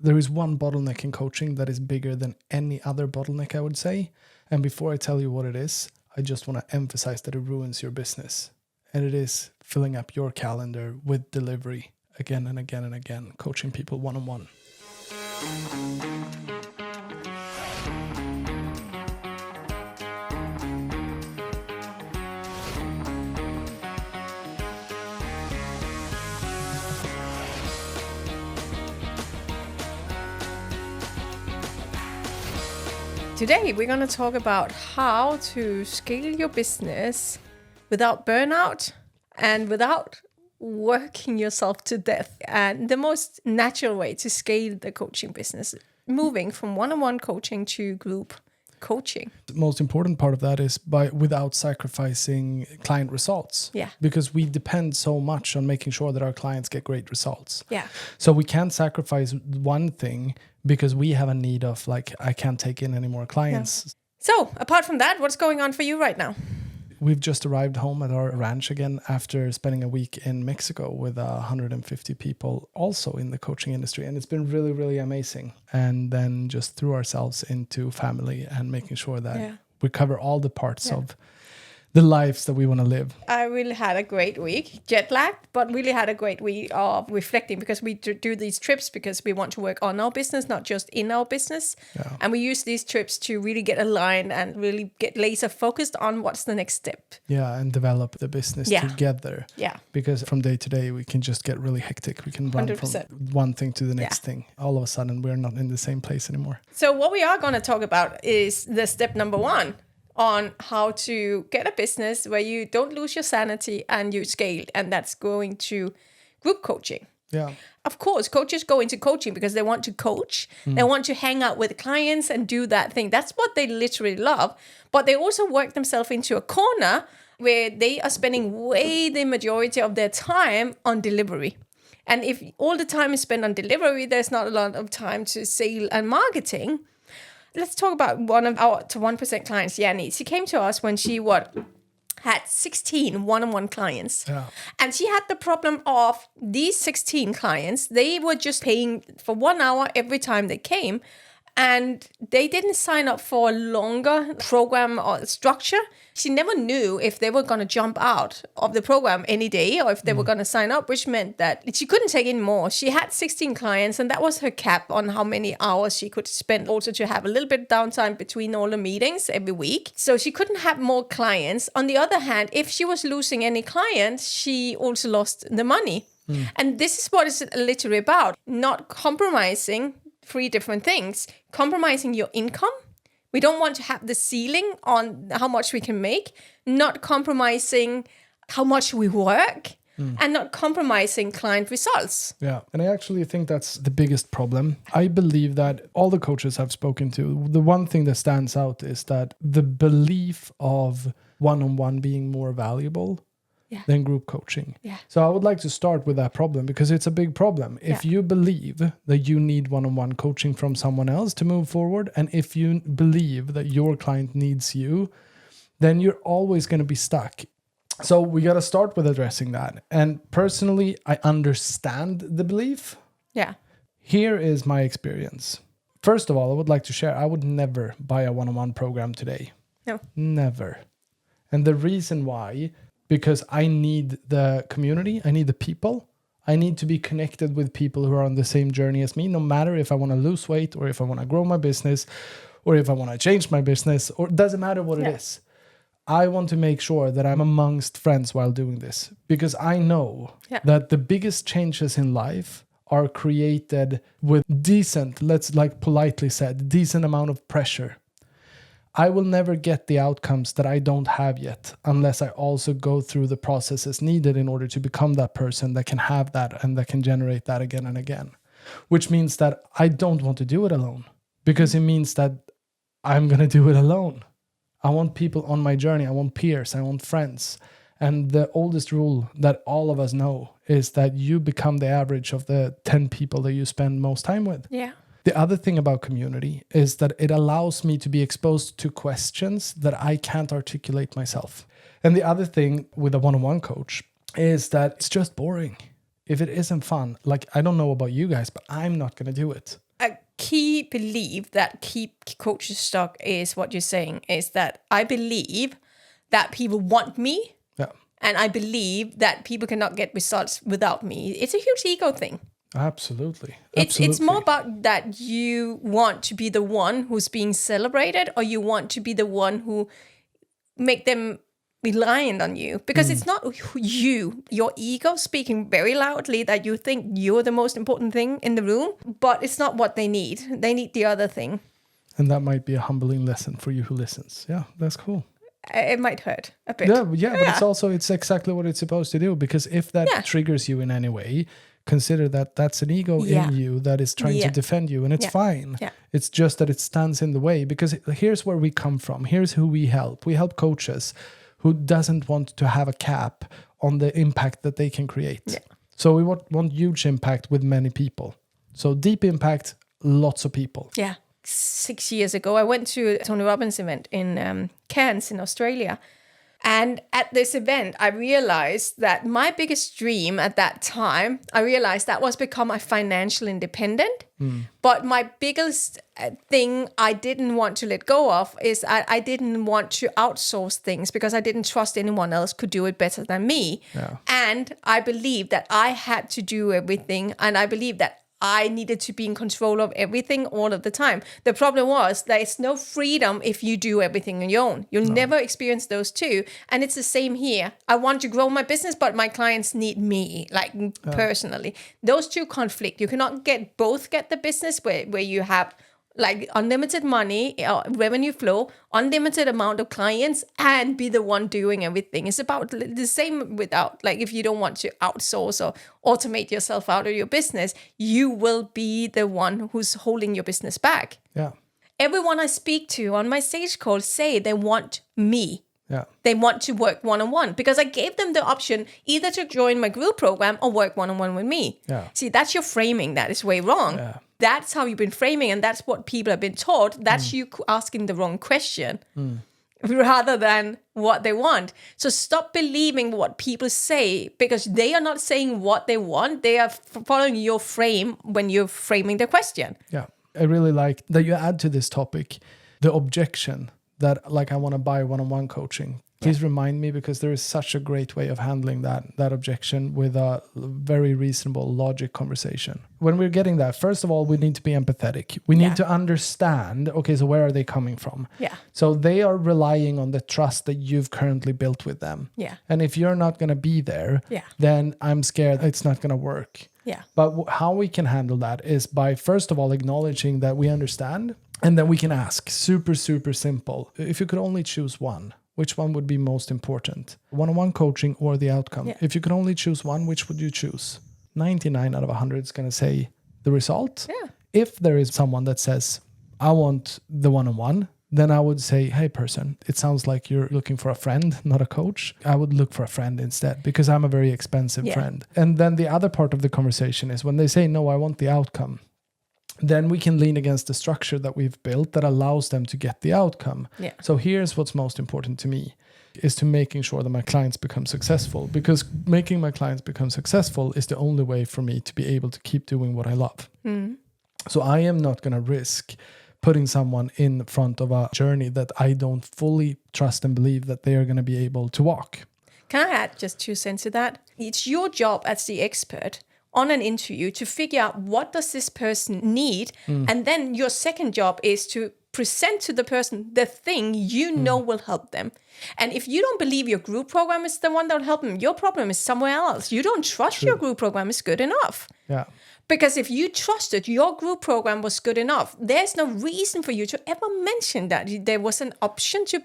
there is one bottleneck in coaching that is bigger than any other bottleneck, I would say. And before I tell you what it is, I just want to emphasize that it ruins your business. And it is filling up your calendar with delivery again and again and again, coaching people one-on-one. Today, we're going to talk about how to scale your business without burnout and without working yourself to death. And the most natural way to scale the coaching business, moving from one-on-one coaching to group coaching. The most important part of that is without sacrificing client results. Yeah. Because we depend so much on making sure that our clients get great results. Yeah. So we can't sacrifice one thing because we have a need of I can't take in any more clients. Yeah. So apart from that, what's going on for you right now? We've just arrived home at our ranch again after spending a week in Mexico with 150 people also in the coaching industry. And it's been really, really amazing. And then just threw ourselves into family and making sure that we cover all the parts of the lives that we want to live. I really had a great week, jet lagged, but really had a great week of reflecting because we do these trips because we want to work on our business, not just in our business. Yeah. And we use these trips to really get aligned and really get laser focused on what's the next step. Yeah, and develop the business together. Yeah. Because from day to day, we can just get really hectic. We can run 100%. From one thing to the next thing. All of a sudden, we're not in the same place anymore. So what we are going to talk about is the step number 1. On how to get a business where you don't lose your sanity and you scale, and that's going to group coaching. Yeah. Of course, coaches go into coaching because they want to coach. They want to hang out with clients and do that thing. That's what they literally love. But they also work themselves into a corner where they are spending way the majority of their time on delivery. And if all the time is spent on delivery, there's not a lot of time to sale and marketing. Let's talk about one of our 1% clients, Yanni. She came to us when she had 16 one-on-one clients. Yeah. And she had the problem of these 16 clients, they were just paying for 1 hour every time they came. And they didn't sign up for a longer program or structure. She never knew if they were going to jump out of the program any day or if they were going to sign up, which meant that she couldn't take in more. She had 16 clients, and that was her cap on how many hours she could spend, also to have a little bit of downtime between all the meetings every week. So she couldn't have more clients. On the other hand, if she was losing any clients, she also lost the money. And this is what it's literally about, not compromising 3 different things. Compromising your income. We don't want to have the ceiling on how much we can make. Not compromising how much we work. And not compromising client results. Yeah, and I actually think that's the biggest problem. I believe that all the coaches I've spoken to, the one thing that stands out is that the belief of one-on-one being more valuable than group coaching. Yeah. So I would like to start with that problem because it's a big problem. If you believe that you need one-on-one coaching from someone else to move forward, and if you believe that your client needs you, then you're always going to be stuck. So we got to start with addressing that. And personally, I understand the belief. Yeah. Here is my experience. First of all, I would like to share, I would never buy a one-on-one program today. No. Never. And the reason why, because I need the community, I need the people. I need to be connected with people who are on the same journey as me, no matter if I want to lose weight or if I want to grow my business or if I want to change my business, or it doesn't matter what it is. I want to make sure that I'm amongst friends while doing this, because I know that the biggest changes in life are created with decent, let's politely said, decent amount of pressure. I will never get the outcomes that I don't have yet unless I also go through the processes needed in order to become that person that can have that and that can generate that again and again. Which means that I don't want to do it alone, because it means that I'm going to do it alone. I want people on my journey. I want peers. I want friends. And the oldest rule that all of us know is that you become the average of the 10 people that you spend most time with. Yeah. The other thing about community is that it allows me to be exposed to questions that I can't articulate myself. And the other thing with a one-on-one coach is that it's just boring. If it isn't fun, I don't know about you guys, but I'm not going to do it. key belief that keep coaches stuck is what you're saying, is that I believe that people want me. Yeah. And I believe that people cannot get results without me. It's a huge ego thing. Absolutely. It's more about that you want to be the one who's being celebrated, or you want to be the one who make them reliant on you, because it's not your ego speaking very loudly that you think you're the most important thing in the room, but it's not what they need. They need the other thing. And that might be a humbling lesson for you who listens. Yeah, that's cool. It might hurt a bit. Yeah, but it's exactly what it's supposed to do, because if that triggers you in any way, consider that that's an ego in you that is trying to defend you, and it's fine. Yeah. It's just that it stands in the way, because here's where we come from. Here's who we help. We help coaches who doesn't want to have a cap on the impact that they can create. Yeah. So we want huge impact with many people. So deep impact, lots of people. Yeah. 6 years ago, I went to a Tony Robbins event in Cairns in Australia. And at this event, I realized that my biggest dream at that time, I realized that was become a financial independent. But my biggest thing I didn't want to let go of is I didn't want to outsource things, because I didn't trust anyone else could do it better than me. Yeah. And I believed that I had to do everything. And I believed that I needed to be in control of everything all of the time. The problem was there is no freedom if you do everything on your own. You'll never experience those two. And it's the same here. I want to grow my business, but my clients need me, like personally. Those two conflict. You cannot get the business where you have like unlimited money, revenue flow, unlimited amount of clients, and be the one doing everything. It's about the same without, like, if you don't want to outsource or automate yourself out of your business, you will be the one who's holding your business back. Yeah. Everyone I speak to on my stage calls say they want me. Yeah. They want to work one-on-one, because I gave them the option either to join my group program or work one-on-one with me. Yeah. See, that's your framing. That is way wrong. Yeah. That's how you've been framing, and that's what people have been taught. That's you asking the wrong question rather than what they want. So stop believing what people say, because they are not saying what they want. They are following your frame when you're framing the question. Yeah. I really like that you add to this topic the objection that, like, I want to buy one-on-one coaching. Please remind me, because there is such a great way of handling that objection with a very reasonable logic conversation. When we're getting that, first of all, we need to be empathetic. We need to understand, okay, so where are they coming from? Yeah. So they are relying on the trust that you've currently built with them. Yeah. And if you're not going to be there, then I'm scared it's not going to work. Yeah. But how we can handle that is by, first of all, acknowledging that we understand, and then we can ask, super, super simple. If you could only choose one, which one would be most important? One-on-one coaching or the outcome? Yeah. If you could only choose one, which would you choose? 99 out of 100 is going to say the result. Yeah. If there is someone that says, I want the one-on-one, then I would say, hey, person, it sounds like you're looking for a friend, not a coach. I would look for a friend instead, because I'm a very expensive friend. And then the other part of the conversation is when they say, no, I want the outcome. Then we can lean against the structure that we've built that allows them to get the outcome. Yeah. So here's what's most important to me, is to making sure that my clients become successful, because making my clients become successful is the only way for me to be able to keep doing what I love. So I am not going to risk putting someone in front of a journey that I don't fully trust and believe that they are going to be able to walk. Can I add just 2 cents to that? It's your job as the expert on an interview to figure out what does this person need. And then your second job is to present to the person the thing you know will help them. And if you don't believe your group program is the one that will help them, your problem is somewhere else. You don't trust your group program is good enough. Yeah. Because if you trusted your group program was good enough, there's no reason for you to ever mention that there was an option to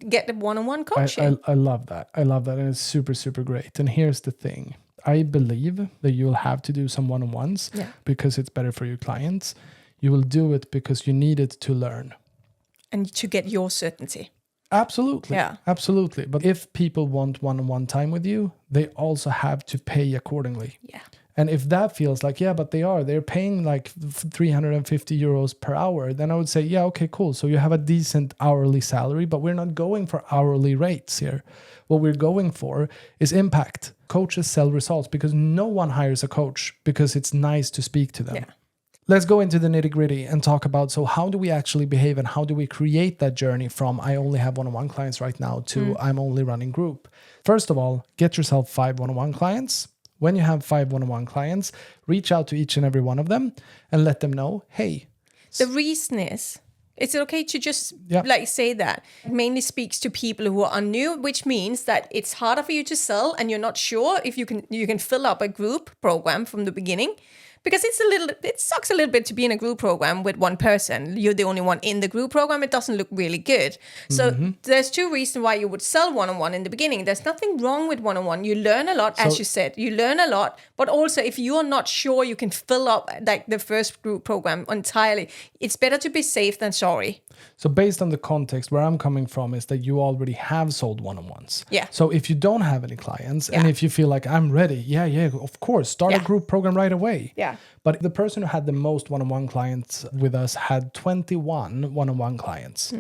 get the one-on-one coaching. I love that. I love that. And it's super, super great. And here's the thing. I believe that you'll have to do some one-on-ones because it's better for your clients. You will do it because you need it to learn. And to get your certainty. Absolutely. Yeah. Absolutely. But if people want one-on-one time with you, they also have to pay accordingly. Yeah. And if that feels like, but they're paying like 350 euros per hour, then I would say, okay, cool. So you have a decent hourly salary, but we're not going for hourly rates here. What we're going for is impact. Coaches sell results because no one hires a coach because it's nice to speak to them. Yeah. let's go into the nitty gritty and talk about, so how do we actually behave and how do we create that journey from I only have one-on-one clients right now to I'm only running group? First of all, get yourself 5 one-on-one clients. When you have 5 one-on-one clients, reach out to each and every one of them and let them know, hey. The reason is, it's okay to just Yeah. like say that. It mainly speaks to people who are new, which means that it's harder for you to sell and you're not sure if you can fill up a group program from the beginning. Because it sucks a little bit to be in a group program with one person. You're the only one in the group program. It doesn't look really good. So there's 2 reasons why you would sell one-on-one in the beginning. There's nothing wrong with one-on-one. You learn a lot, as you said. You learn a lot. But also, if you are not sure you can fill up like the first group program entirely, it's better to be safe than sorry. So based on the context, where I'm coming from is that you already have sold one-on-ones. Yeah. So if you don't have any clients and if you feel like I'm ready, of course, start a group program right away. Yeah. But the person who had the most one-on-one clients with us had 21 one-on-one clients.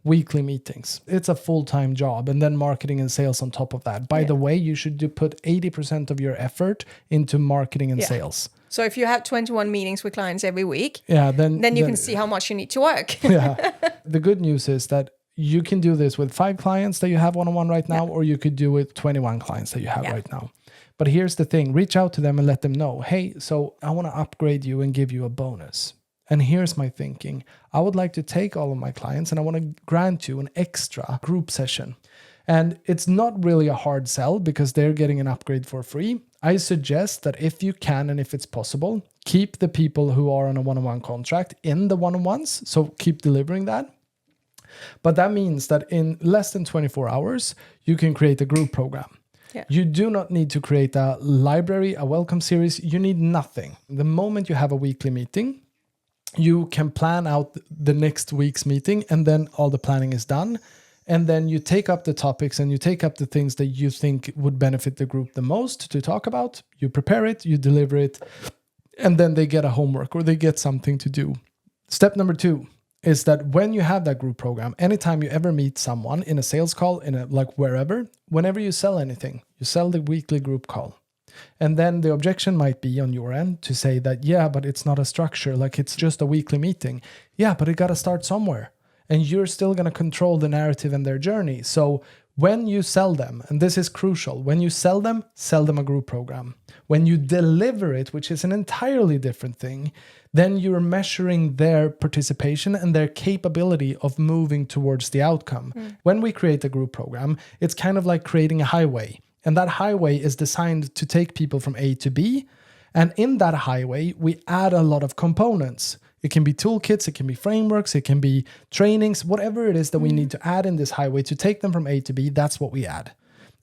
Weekly meetings. It's a full-time job, and then marketing and sales on top of that. By the way, you should put 80% of your effort into marketing and sales. So if you have 21 meetings with clients every week, then you can see how much you need to work. The good news is that you can do this with 5 clients that you have one-on-one right now, or you could do it with 21 clients that you have right now. But here's the thing, reach out to them and let them know, hey, so I want to upgrade you and give you a bonus. And here's my thinking. I would like to take all of my clients and I want to grant you an extra group session. And it's not really a hard sell because they're getting an upgrade for free. I suggest that if you can and if it's possible, keep the people who are on a one-on-one contract in the one-on-ones. So keep delivering that. But that means that in less than 24 hours, you can create a group program. Yeah. You do not need to create a library, a welcome series. You need nothing. The moment you have a weekly meeting, you can plan out the next week's meeting, and then all the planning is done. And then you take up the topics and you take up the things that you think would benefit the group the most to talk about. You prepare it, you deliver it, and then they get a homework or they get something to do. Step number 2 is that when you have that group program, anytime you ever meet someone in a sales call, wherever, whenever you sell anything, you sell the weekly group call. And then the objection might be on your end to say that, but it's not a structure, like it's just a weekly meeting. Yeah, but it got to start somewhere. And you're still going to control the narrative and their journey. So when you sell them, and this is crucial, when you sell them a group program. When you deliver it, which is an entirely different thing, then you're measuring their participation and their capability of moving towards the outcome. When we create a group program, it's kind of like creating a highway. And that highway is designed to take people from A to B. And in that highway, we add a lot of components. It can be toolkits, it can be frameworks, it can be trainings, whatever it is that we need to add in this highway to take them from A to B, that's what we add.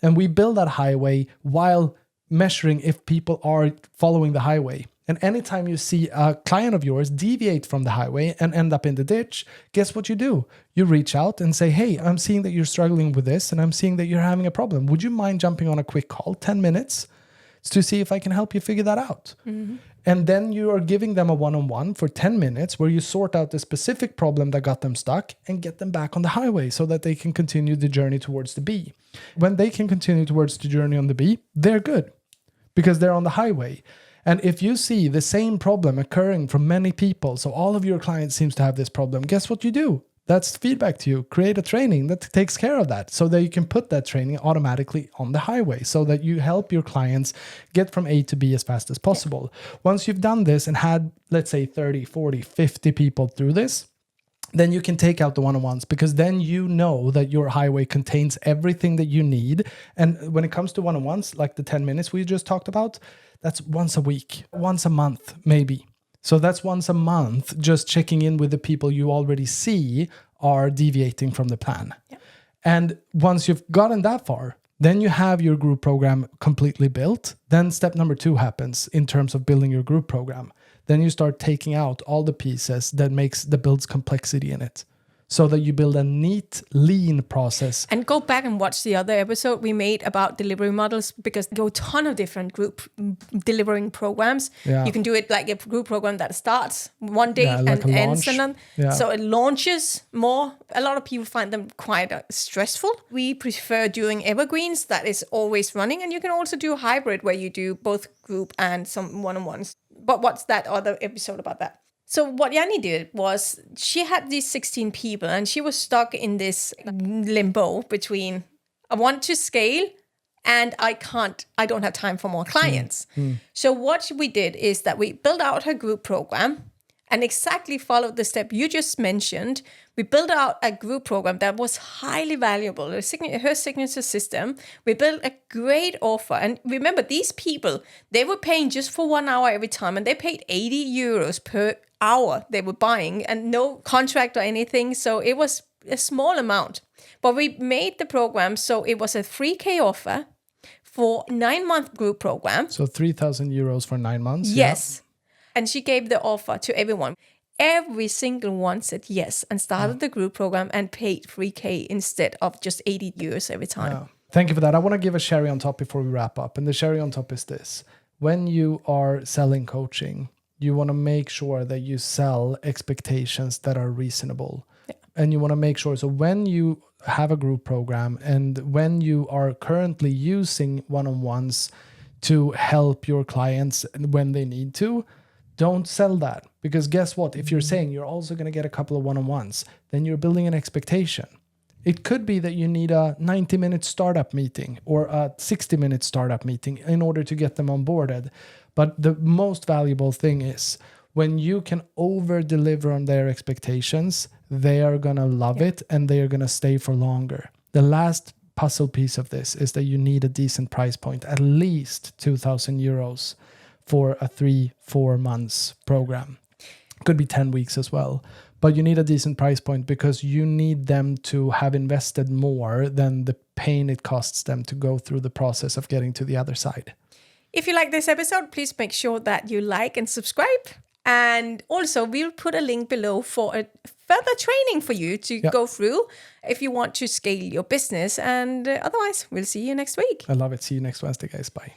And we build that highway while measuring if people are following the highway. And anytime you see a client of yours deviate from the highway and end up in the ditch, guess what you do? You reach out and say, hey, I'm seeing that you're struggling with this and I'm seeing that you're having a problem. Would you mind jumping on a quick call, 10 minutes, to see if I can help you figure that out? And then you are giving them a one-on-one for 10 minutes where you sort out the specific problem that got them stuck and get them back on the highway so that they can continue the journey towards the B. When they can continue towards the journey on the B, they're good because they're on the highway. And if you see the same problem occurring from many people, so all of your clients seems to have this problem, guess what you do? That's feedback to you. Create a training that takes care of that so that you can put that training automatically on the highway so that you help your clients get from A to B as fast as possible. Once you've done this and had, let's say, 30, 40, 50 people through this, then you can take out the one-on-ones because then you know that your highway contains everything that you need. And when it comes to one-on-ones, like the 10 minutes we just talked about, that's once a week, once a month, maybe. So that's once a month, just checking in with the people you already see are deviating from the plan. Yeah. And once you've gotten that far, then you have your group program completely built. Then step number 2 happens in terms of building your group program. Then you start taking out all the pieces that builds complexity in it, so that you build a neat, lean process. And go back and watch the other episode we made about delivery models because there are a ton of different group delivering programs. Yeah. You can do it like a group program that starts one day and ends. So it launches more. A lot of people find them quite stressful. We prefer doing evergreens that is always running. And you can also do a hybrid where you do both group and some one-on-ones. But what's that other episode about that? So what Yanni did was she had these 16 people and she was stuck in this limbo between I want to scale and I don't have time for more clients. So what we did is that we built out her group program and exactly followed the step you just mentioned. We built out a group program that was highly valuable, her signature system. We built a great offer. And remember, these people, they were paying just for 1 hour every time, and they paid 80 euros per hour they were buying, and no contract or anything. So it was a small amount. But we made the program so it was a 3K offer for 9-month group program. So 3,000 euros for 9 months? Yes. And she gave the offer to everyone. Every single one said yes and started the group program and paid 3K instead of just 80 euros every time. Yeah. Thank you for that. I want to give a cherry on top before we wrap up. And the cherry on top is this. When you are selling coaching, you want to make sure that you sell expectations that are reasonable. Yeah. And you want to make sure. So when you have a group program and when you are currently using one-on-ones to help your clients when they need to, don't sell that. Because guess what? If you're saying you're also going to get a couple of one-on-ones, then you're building an expectation. It could be that you need a 90-minute startup meeting or a 60-minute startup meeting in order to get them onboarded. But the most valuable thing is when you can over-deliver on their expectations, they are going to love it and they are going to stay for longer. The last puzzle piece of this is that you need a decent price point, at least 2,000 euros for a 3-4 months program. Could be 10 weeks as well. But you need a decent price point because you need them to have invested more than the pain it costs them to go through the process of getting to the other side. If you like this episode, please make sure that you like and subscribe. And also, we'll put a link below for a further training for you to go through if you want to scale your business. And otherwise, we'll see you next week. I love it. See you next Wednesday, guys. Bye.